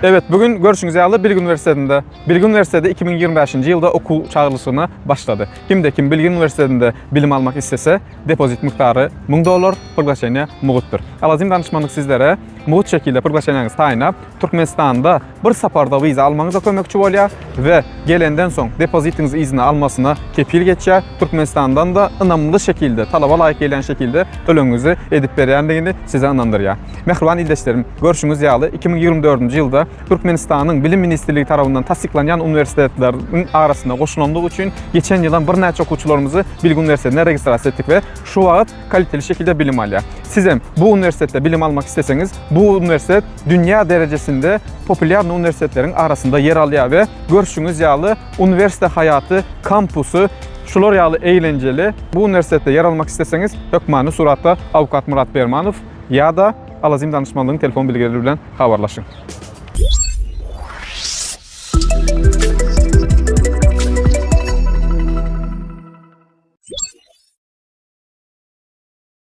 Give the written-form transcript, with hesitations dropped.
Evet, bugün görüşünüz ýaly Bilgi Universitetinde. Bilgi Universiteti 2025-nji ýylda okul çağrılısyna başlady. Kimde kim Bilgi Universitetinde bilim almak istese, depozit miqdary $1000, priglашение mugutdur. Azim danışmanlyk sizlere mugut şekilde priglашениňizi taýinap, Türkmenistanda bir saparda viza almaňyza kömekçi bolýar we gelenden soň depozitinizi izine almasyna kepil geçýär. Türkmenistandan da ynamly şekilde, talaba laýyk gelen şekilde öleňizi edip berýändigini size anlandyrýar. Mehriban ildeşlerim, görüşüňiz ýaly 2024-nji ýylda Türkmenistanyň Bilim Ministrligi tarapyndan tasdiklanýan universitetleriniň arasynda goşulandygy üçin geçen ýylan bir näçe okuwçylarymyzy Bilgi Universitetine registrasiýa etdik we şu wagt kaliteli şekilde bilim alýar. Siz hem bu universitette bilim almak isteseňiz, bu universitet dünýä derejesinde populär universitetlerin arasında yer alýar we görüşüňiz ýaly universite hayaty, kampusu şular ýaly eýlenceli. Bu universitette yer almak isteseňiz, hökmany suratda avukat Murat Bermanow ýa-da Azim danışmanlygynyň telefon bilgileri bilen habarlaşyň.